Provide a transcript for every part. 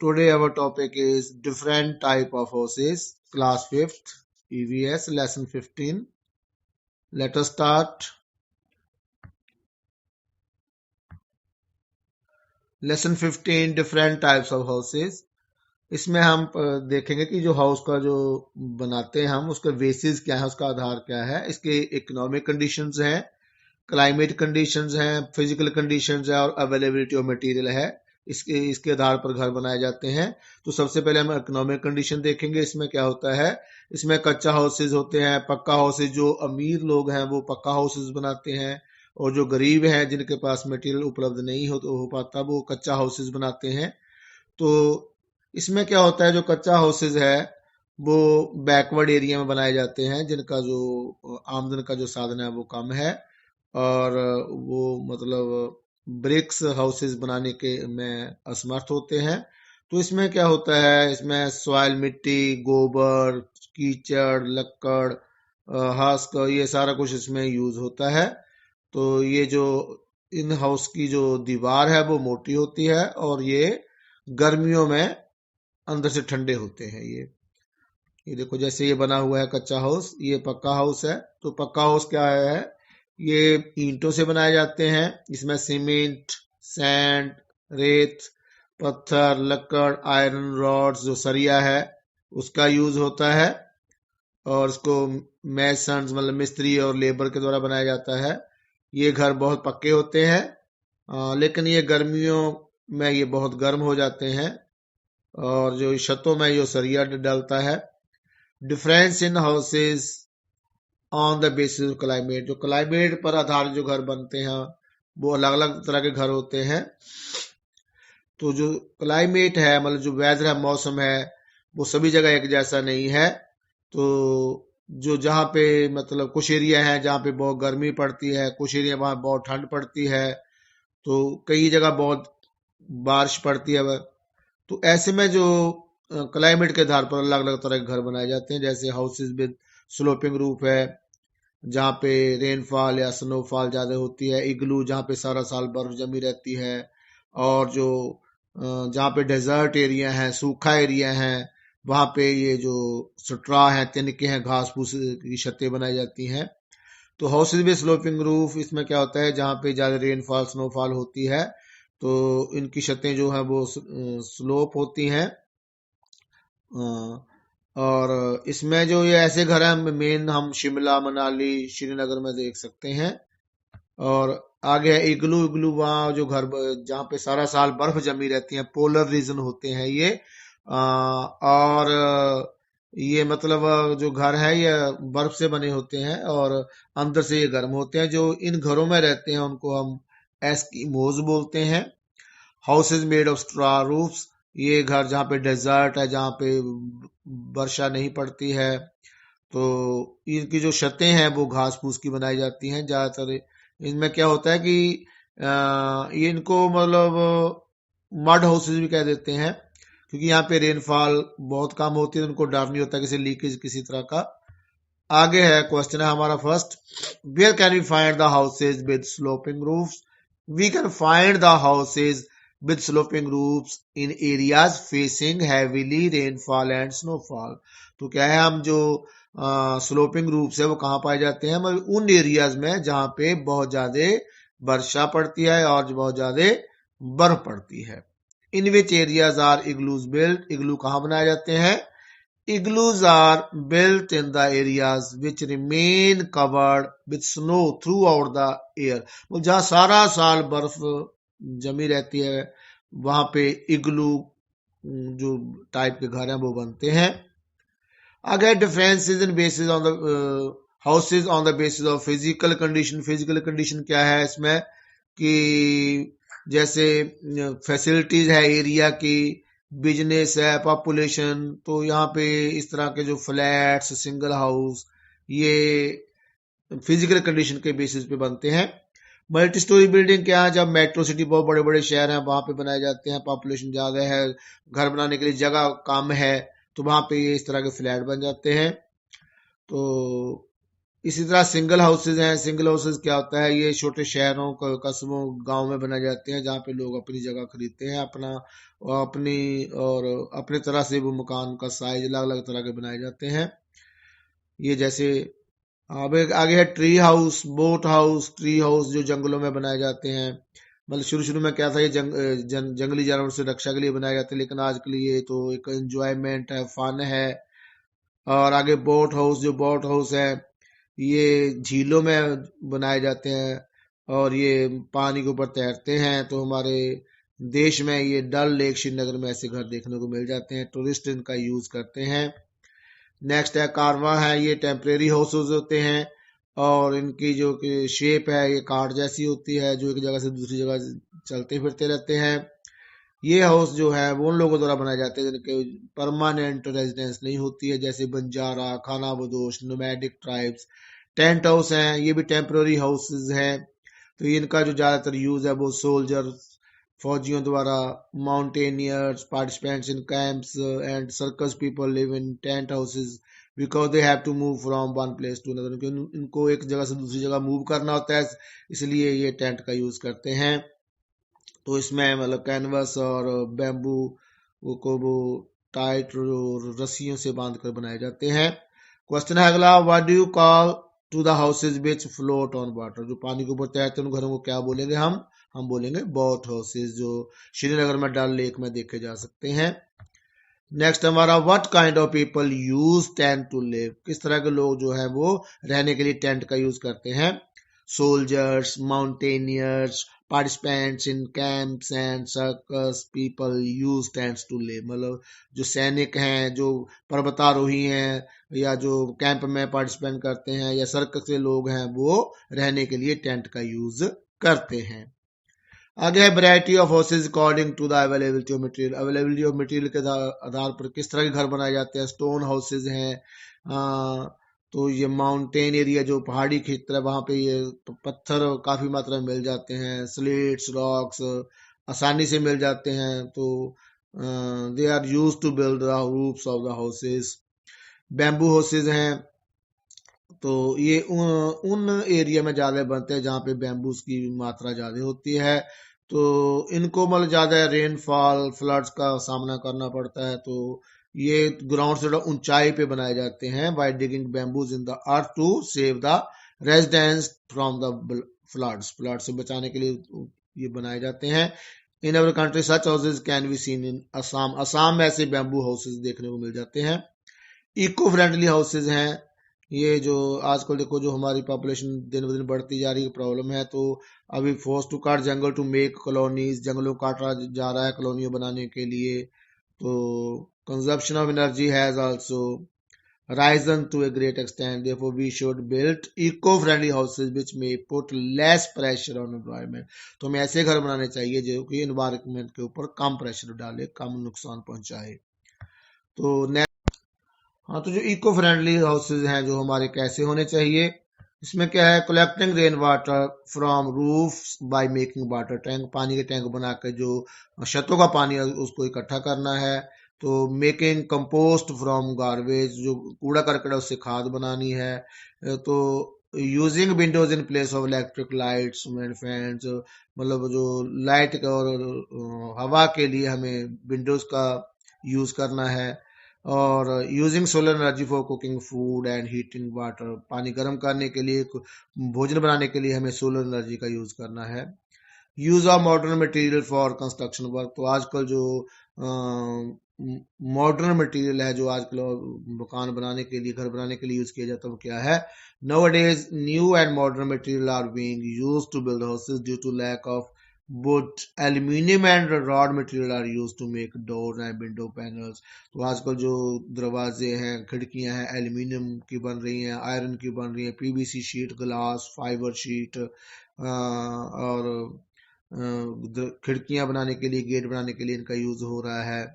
Today our topic is different type of houses, class 5th, EVS, lesson 15. Let us start. Lesson 15, different types of houses. इसमें हम देखेंगे कि जो house का जो बनाते हैं हम, उसका बेसिस क्या है, उसका आधार क्या है, इसके इकोनॉमिक कंडीशंस हैं, क्लाइमेट कंडीशंस हैं, फिजिकल कंडीशंस है और अवेलेबिलिटी ऑफ मटेरियल है। इसके आधार पर घर बनाए जाते हैं। तो सबसे पहले हम इकोनॉमिक कंडीशन देखेंगे। इसमें क्या होता है, इसमें कच्चा हाउसेज होते हैं, पक्का हाउसेज। जो अमीर लोग हैं वो पक्का हाउसेज बनाते हैं और जो गरीब हैं जिनके पास मटेरियल उपलब्ध नहीं हो पाता वो कच्चा हाउसेज बनाते हैं। तो इसमें क्या होता है, जो कच्चा हाउसेज है वो बैकवर्ड एरिया में बनाए जाते हैं, जिनका जो आमदन का जो साधन है वो कम है और वो मतलब ब्रिक्स हाउसेस बनाने के में असमर्थ होते हैं। तो इसमें क्या होता है, इसमें सॉइल, मिट्टी, गोबर, कीचड़, लक्कड़, हस्क, ये सारा कुछ इसमें यूज होता है। तो ये जो इन हाउस की जो दीवार है वो मोटी होती है और ये गर्मियों में अंदर से ठंडे होते हैं। ये देखो, जैसे ये बना हुआ है कच्चा हाउस, ये पक्का हाउस है। तो पक्का हाउस क्या है, ये ईंटों से बनाए जाते हैं। इसमें सीमेंट, सैंड, रेत, पत्थर, लकड़, आयरन रॉड्स, जो सरिया है उसका यूज होता है और इसको मैसन्स मतलब मिस्त्री और लेबर के द्वारा बनाया जाता है। ये घर बहुत पक्के होते हैं लेकिन ये गर्मियों में ये बहुत गर्म हो जाते हैं और जो छतों में ये सरिया डलता है। Difference in houses on the basis of climate, जो क्लाइमेट पर आधारित जो घर बनते हैं वो अलग अलग तरह के घर होते हैं। तो जो क्लाइमेट है मतलब जो वेदर है, मौसम है, वो सभी जगह एक जैसा नहीं है। तो जो जहाँ पे मतलब कुछ एरिया है जहाँ पे बहुत गर्मी पड़ती है, कुछ एरिया वहाँ बहुत ठंड पड़ती है, तो कई जगह बहुत बारिश पड़ती है। तो ऐसे में जो क्लाइमेट के आधार पर अलग अलग तरह के घर बनाए जाते हैं। जैसे हाउसेज विद स्लोपिंग रूफ है, जहाँ पे रेनफॉल या स्नोफॉल ज्यादा होती है। इग्लू, जहाँ पे सारा साल बर्फ जमी रहती है। और जो जहाँ पे डेजर्ट एरिया है, सूखा एरिया है, वहाँ पे ये जो स्ट्रॉ है, तिनके हैं, घास फूस की छतें बनाई जाती हैं। तो हाउसेज विद स्लोपिंग रूफ, इसमें क्या होता है, जहाँ पे ज्यादा रेनफॉल स्नोफॉल होती है तो इनकी छतें जो है वो स्लोप होती हैं। और इसमें जो ये ऐसे घर हैं मेन हम शिमला, मनाली, श्रीनगर में देख सकते हैं। और आगे है इग्लू। इग्लू वहाँ जो घर जहाँ पे सारा साल बर्फ जमी रहती है, पोलर रीजन होते हैं ये। और ये मतलब जो घर है ये बर्फ से बने होते हैं और अंदर से ये गर्म होते हैं। जो इन घरों में रहते हैं उनको हम एस्किमोज बोलते हैं। Houses made of straw roofs, ये घर जहाँ पे डेजर्ट है, जहाँ पे वर्षा नहीं पड़ती है, तो इनकी जो छतें हैं वो घास फूस की बनाई जाती हैं ज्यादातर। इनमें क्या होता है कि ये इनको मतलब मड हाउसेज भी कह देते हैं, क्योंकि यहाँ पे रेनफॉल बहुत कम होती है, उनको डर नहीं होता किसी लीकेज किसी तरह का। आगे है क्वेश्चन है हमारा first, where can we find the houses with sloping roofs? We can find the houses with sloping roofs in areas facing heavily rainfall and snowfall। तो क्या है, हम जो स्लोपिंग रूफ्स है वो कहाँ पाए जाते हैं, मतलब उन एरियाज में जहाँ पे बहुत ज्यादा वर्षा पड़ती है और बहुत ज्यादा बर्फ पड़ती है। In which areas are igloos built? Igloo कहाँ बनाए जाते हैं? Igloos are built in the areas which remain covered with snow throughout the year। वो जहाँ सारा साल बर्फ जमी रहती है वहां पे इग्लू जो टाइप के घर हैं वो बनते हैं। अगर differences in basis on the houses on the basis of physical condition. Physical condition क्या है इसमें कि जैसे फैसिलिटीज है एरिया की, बिजनेस है, पॉपुलेशन, तो यहाँ पे इस तरह के जो फ्लैट्स, सिंगल हाउस, ये फिजिकल कंडीशन के बेसिस पे बनते हैं। मल्टी स्टोरी बिल्डिंग क्या है, जब मेट्रो सिटी बहुत बड़े बड़े शहर हैं वहां पे बनाए जाते हैं, पॉपुलेशन ज्यादा है, घर बनाने के लिए जगह कम है, तो वहां पे ये इस तरह के फ्लैट बन जाते हैं। तो इसी तरह सिंगल हाउसेज हैं। सिंगल हाउसेज क्या होता है, ये छोटे शहरों कस्बों गांव में बनाए जाते हैं जहाँ पे लोग अपनी जगह खरीदते हैं अपना और अपने तरह से वो मकान का साइज अलग अलग तरह के बनाए जाते हैं। ये जैसे अब एक आगे है tree house, boat house. Tree house जो जंगलों में बनाए जाते हैं, मतलब शुरू शुरू में क्या था, ये जंगली जानवर से रक्षा के लिए बनाए जाते हैं, लेकिन आज के लिए तो एक एंजॉयमेंट है, फन है। और आगे बोट हाउस, जो बोट हाउस है ये झीलों में बनाए जाते हैं और ये पानी के ऊपर तैरते हैं। तो हमारे देश में ये डल लेक श्रीनगर में ऐसे घर देखने को मिल जाते हैं, टूरिस्ट इनका यूज करते हैं। नेक्स्ट है कारवा है, ये टेम्परेरी हाउसेज होते हैं और इनकी जो शेप है ये कार्ड जैसी होती है, जो एक जगह से दूसरी जगह चलते फिरते रहते हैं। ये हाउस जो है वो उन लोगों द्वारा बनाए जाते हैं जिनके परमानेंट रेजिडेंस नहीं होती है, जैसे बंजारा, खाना बदोश, नोमैडिक ट्राइब्स। टेंट हाउस हैं, ये भी टेम्पररी हाउसेज हैं। तो इनका जो ज्यादातर यूज है वो सोल्जर, फौजियों द्वारा, mountaineers, participants in camps and circus people live in tent houses because they have to move from one place to another. इनको एक जगह से दूसरी जगह मूव करना होता है, इसलिए ये टेंट का यूज करते हैं। तो इसमें मतलब कैनवस और बैम्बू को वो टाइट रस्सियों से बांध कर बनाए जाते हैं। क्वेश्चन है अगला, what do you call to the houses which float on water. जो पानी के ऊपर तैरते हैं उन घरों को क्या बोलेंगे हम बोलेंगे बोट हाउसेज, जो श्रीनगर में डल लेक में देखे जा सकते हैं। नेक्स्ट हमारा, what kind of people use tent to live. किस तरह के लोग जो है वो रहने के लिए टेंट का यूज करते हैं। Soldiers, mountaineers, participants in camps and circus people use tents to live. मतलब जो सैनिक हैं, जो पर्वतारोही हैं, या जो कैंप में पार्टिसिपेंट करते हैं, या सर्कस के लोग हैं, वो रहने के लिए टेंट का यूज करते हैं। आगे है variety of houses according to the availability of material. Availability of material के आधार पर किस तरह के घर बनाए जाते हैं। स्टोन हाउसेज हैं, तो ये माउंटेन एरिया जो पहाड़ी क्षेत्र है वहां पे ये पत्थर काफी मात्रा में मिल जाते हैं। स्लेट्स, रॉक्स आसानी से मिल जाते हैं, तो they are use to build the roofs of the houses. Bamboo houses हैं, तो ये उन एरिया में ज्यादा बनते हैं जहाँ पे बैम्बूस की मात्रा ज्यादा होती है। तो इनको मतलब ज्यादा रेनफॉल, फ्लड्स का सामना करना पड़ता है, तो ये ग्राउंड से ऊंचाई पे बनाए जाते हैं। By digging bamboos in the earth to save the residence from the floods. Flood से बचाने के लिए ये बनाए जाते हैं। In our country such houses can be seen in Assam. Assam में ऐसे बैम्बू हाउसेज देखने को मिल जाते हैं। इको फ्रेंडली हाउसेज हैं, ये जो आजकल देखो जो हमारी पॉपुलेशन दिन ब दिन बढ़ती जा रही है, प्रॉब्लम है, तो अभी force to cut jungle to make colonies, जंगलों को काटा जा रहा है कॉलोनियां बनाने के लिए। तो consumption of energy has also risen to a great extent, therefore we should build eco-friendly houses which may put less pressure on environment। तो हमें ऐसे घर बनाने चाहिए जो कि environment के ऊपर कम प्रेशर डाले, कम नुकसान पहुंचाए। तो हाँ, तो जो इको फ्रेंडली हाउसेज हैं जो हमारे कैसे होने चाहिए, इसमें क्या है, collecting rain water from roof by making water tank. पानी के टैंक बनाकर जो छतों का पानी है उसको इकट्ठा करना है। तो मेकिंग कंपोस्ट फ्रॉम गार्बेज, जो कूड़ा करकट है उससे खाद बनानी है। तो using Windows in place of electric lights and fans, मतलब जो लाइट और हवा के लिए हमें विंडोज का यूज करना है। और using solar energy for cooking food and heating water, पानी गर्म करने के लिए, भोजन बनाने के लिए हमें सोलर एनर्जी का यूज करना है। Use of modern material for construction work, तो आजकल जो मॉडर्न मटेरियल है जो आजकल मकान बनाने के लिए, घर बनाने के लिए यूज किया जाता है, वो क्या है। Nowadays new and modern material are being used to build houses due to lack of wood, aluminium and rod material are used to make doors and window panels। तो आजकल जो दरवाजे हैं, खिड़कियां हैं, एल्यूमिनियम की बन रही हैं, आयरन की बन रही हैं, PVC sheet, glass, fibre sheet, और खिड़कियां बनाने के लिए, गेट बनाने के लिए इनका यूज हो रहा है।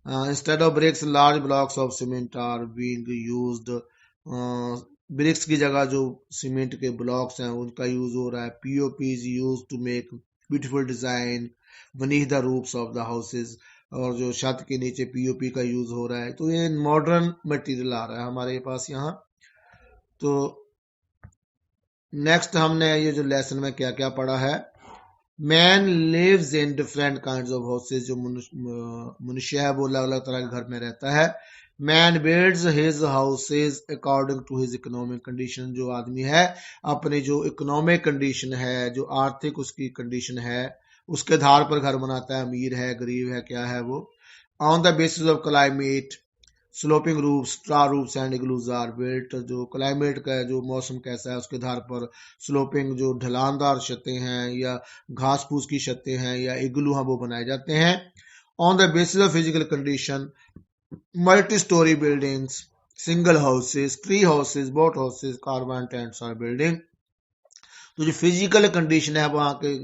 Instead of bricks large blocks of cement are being used. Bricks की जगह जो सीमेंट के ब्लॉक्स हैं उनका यूज हो रहा है। POP is use to make beautiful design beneath the roofs of the houses, और जो छत के नीचे पीओपी का यूज हो रहा है। तो ये मॉडर्न मटेरियल आ रहा है हमारे पास यहाँ। तो नेक्स्ट हमने ये जो लेसन में क्या क्या पढ़ा है, man lives in different kind of houses, जो मनुष्य है वो अलग अलग तरह के घर में रहता है। Man builds his houses according to his economic condition, जो आदमी है अपनी जो इकोनॉमिक कंडीशन है, जो आर्थिक उसकी कंडीशन है, उसके आधार पर घर बनाता है, अमीर है गरीब है क्या है वो। On the basis of climate, sloping roofs, straw roofs and igloos are built, जो क्लाइमेट का जो मौसम कैसा है उसके आधार पर स्लोपिंग जो ढलानदार छतें हैं या घास फूस की छतें हैं या इग्लू हैं वो बनाए जाते हैं। On the basis of physical condition, multi storey buildings, single houses, tree houses, boat houses, carbon tents are building. तो जो फिजिकल कंडीशन है वहाँ के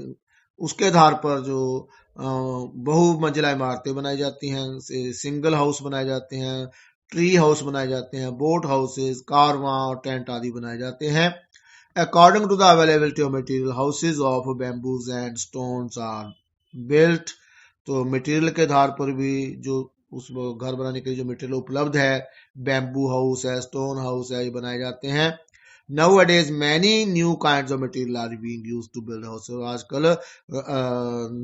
उसके आधार पर जो बहुमंजिला इमारतें बनाई जाती हैं, सिंगल हाउस बनाए जाते हैं, ट्री हाउस बनाए जाते हैं, बोट हाउसेस, कारवां और टेंट आदि बनाए जाते हैं। According to the availability of material, houses of bamboos and stones are built. तो मटेरियल के आधार पर भी जो उस घर बनाने के लिए जो मटेरियल उपलब्ध है, बैम्बू हाउस है, स्टोन हाउस है, ये बनाए जाते हैं। Nowadays many new kinds of material are being used to build house। आजकल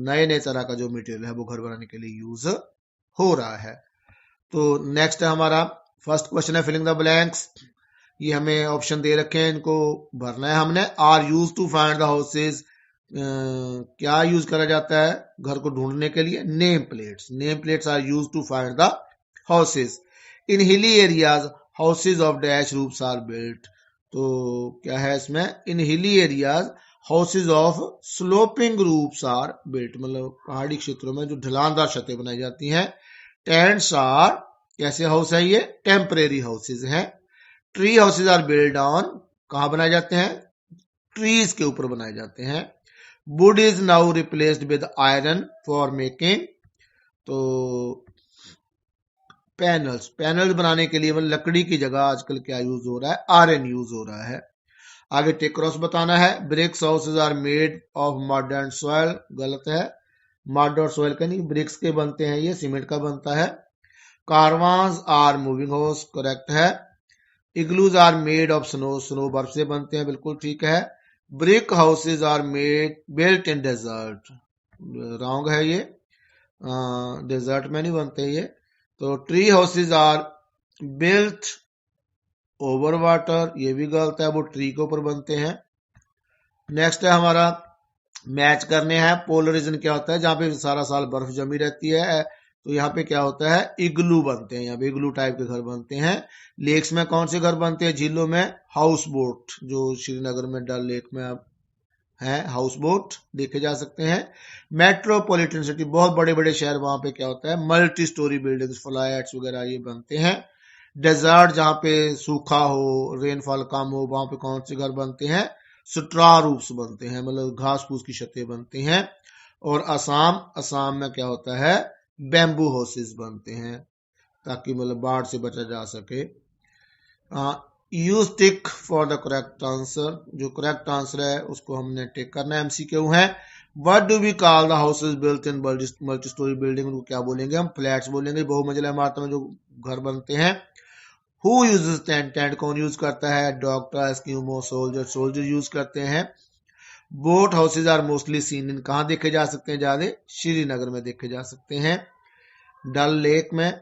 नए नए तरह का जो मटेरियल है वो घर बनाने के लिए यूज हो रहा है। तो नेक्स्ट है हमारा फर्स्ट क्वेश्चन है फिलिंग द ब्लैंक्स। ये हमें ऑप्शन दे रखे हैं, इनको भरना है हमने। Are use to find the houses, क्या यूज करा जाता है घर को ढूंढने के लिए? Name plates. Name plates are use to find the houses. In hilly areas houses of dash roofs are built. तो क्या है इसमें? In hilly areas houses of sloping roofs are built, मतलब पहाड़ी क्षेत्रों में जो ढलानदार छतें बनाई जाती हैं। टेंट्स आर, कैसे हाउस है ये? टेम्परेरी हाउसेज हैं। Tree houses are build on, कहाँ बनाए जाते हैं? ट्रीज के ऊपर बनाए जाते हैं। Would is now replaced with iron for making, तो पैनल्स बनाने के लिए मतलब लकड़ी की जगह आजकल क्या यूज हो रहा है? आयरन यूज हो रहा है। आगे टिक क्रॉस बताना है। Bricks houses are made of mud and soil, गलत है। मड और सॉइल का नहीं, ब्रिक्स के बनते हैं, ये सीमेंट का बनता है। Caravans are moving house, correct है। Igloos are made of snow, snow बर्फ से बनते हैं, बिल्कुल ठीक है। Brick houses are made built in desert, wrong है ये, डेजर्ट में नहीं बनते ये। तो tree houses are built over water, ये भी गलत है, वो ट्री के ऊपर बनते हैं। नेक्स्ट है हमारा मैच करने हैं। पोलर रीजन क्या होता है? जहां पे सारा साल बर्फ जमी रहती है, तो यहाँ पे क्या होता है? इग्लू बनते हैं, यहाँ पे इग्लू टाइप के घर बनते हैं। लेक्स में कौन से घर बनते हैं? झीलों में हाउस बोट, जो श्रीनगर में डल लेक में है हाउस बोट देखे जा सकते हैं। मेट्रोपॉलिटन सिटी, बहुत बड़े बड़े शहर, वहां पे क्या होता है? मल्टी स्टोरी बिल्डिंग्स, फ्लैट्स वगैरह ये बनते हैं। डेजर्ट, जहाँ पे सूखा हो, रेनफॉल कम हो, वहां पे कौन से घर बनते हैं? स्ट्रा रूफ्स बनते हैं, मतलब घास फूस की छतें बनती हैं। और असम में क्या होता है? बैम्बू हाउसेस बनते हैं, ताकि मतलब बाढ़ से बचा जा सके। Use tick for the correct answer, जो करेक्ट आंसर है उसको हमने टिक करना है, एमसीक्यू है। What do we call the houses built in multi storey building, उनको क्या बोलेंगे हम? फ्लैट्स बोलेंगे, बहुमंजिला इमारतों में जो घर बनते हैं। हु यूजेस टेंट, टेंट कौन यूज करता है? Doctor, Eskimo, soldier, soldier use करते हैं। Boat houses are mostly seen in, कहाँ देखे जा सकते हैं ज्यादा? श्रीनगर में देखे जा सकते हैं, डल लेक में।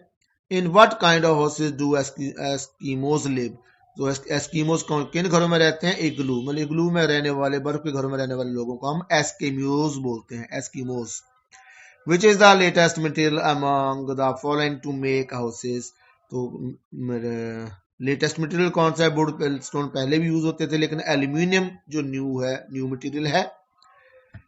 In what kind of houses do Eskimos live, तो एस्किमोज किन घरों में रहते हैं? इग्लू, मतलब इग्लू में रहने वाले, बर्फ के घरों में रहने वाले लोगों को हम एस्किमोज बोलते हैं, Eskimos. Which is the latest material among the following to make houses, तो लेटेस्ट मटेरियल कौन सा है? वुड स्टोन पहले भी यूज होते थे, लेकिन एल्यूमिनियम जो न्यू है, न्यू मटेरियल है।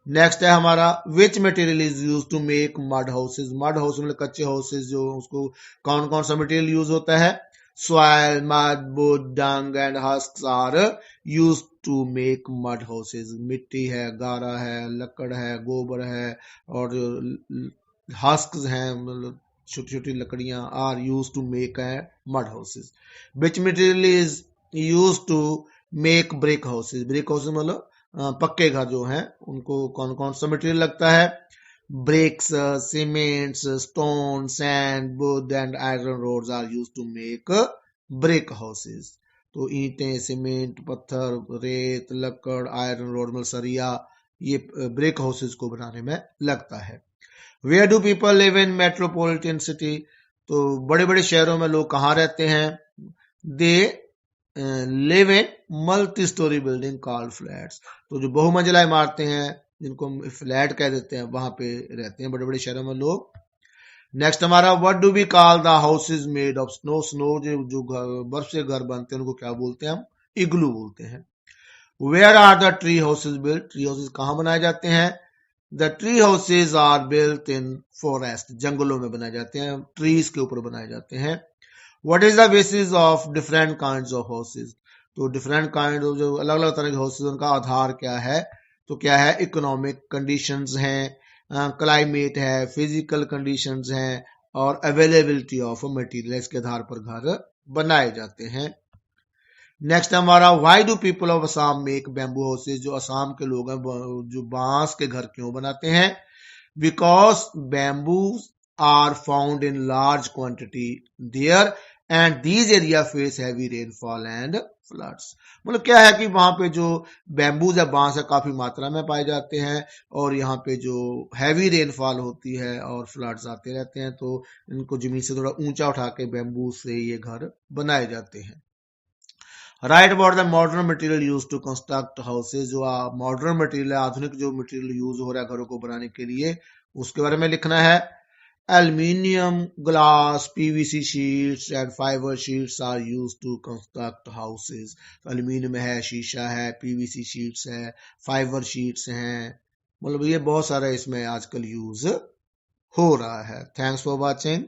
नेक्स्ट है हमारा which material is use to make mud houses, mud house मतलब कच्चे हाउसेज, जो उसको कौन कौन सा मटेरियल यूज होता है? Soil, mud, wood, dung and husks are use to make mud houses. मिट्टी है, गारा है, लकड़ है, गोबर है, और हस्क्स हैं, मतलब छोटी छोटी लकड़ियां, are use to make mud houses. Which material is use to make brick houses, brick houses मतलब पक्के घर जो हैं, उनको कौन कौन सा मटेरियल लगता है? Bricks, cements, stone, sand, wood and iron rods are used to make brick houses. तो ईंटें, सीमेंट, पत्थर, रेत, लकड़, आयरन रोड, सरिया, ये ब्रिक हाउसेज को बनाने में लगता है। Where do people live in metropolitan city? तो बड़े बड़े शहरों में लोग कहाँ रहते हैं? They live in multi storey building called flats. तो जो बहुमंजिला इमारतें हैं जिनको हम फ्लैट कह देते हैं, वहां पे रहते हैं बड़े बड़े शहरों में लोग। नेक्स्ट हमारा, what do we call the houses made of snow? Snow जो बर्फ से घर बनते हैं उनको क्या बोलते हैं हम? इग्लू बोलते हैं। Where are the tree houses built? Tree houses कहाँ बनाए जाते हैं? The tree houses are built in forest, जंगलों में बनाए जाते हैं, ट्रीज के ऊपर बनाए जाते हैं। What is the basis of different kinds of houses? तो डिफरेंट काइंड जो अलग अलग तरह के हाउसेज, उनका आधार क्या है? तो क्या है? इकोनॉमिक कंडीशंस हैं, क्लाइमेट है, फिजिकल कंडीशंस हैं, और अवेलेबिलिटी ऑफ मटेरियल, के आधार पर घर बनाए जाते हैं। नेक्स्ट हमारा, why do people of Assam make bamboo houses? जो असम के लोग हैं जो बांस के घर क्यों बनाते हैं? Because bamboo are found in large quantity there and these area face heavy rainfall and floods. मतलब क्या है कि वहां पे जो बैम्बूज है, बांस है, काफी मात्रा में पाए जाते हैं, और यहाँ पे जो हैवी रेनफॉल होती है और फ्लड्स आते रहते हैं, तो इनको जमीन से थोड़ा ऊंचा उठा के बैम्बू से ये घर बनाए जाते हैं। Write about the modern material use to construct houses? जो मॉडर्न मटेरियल है, आधुनिक जो मटेरियल यूज हो रहा है घरों को बनाने के लिए, उसके बारे में लिखना है। Aluminium, glass, PVC sheets and fibre sheets are use to construct houses. Aluminium है, शीशा है, पीवीसी शीट्स है, फाइबर शीट्स हैं, मतलब ये बहुत सारा इसमें आजकल यूज हो रहा है। Thanks for watching.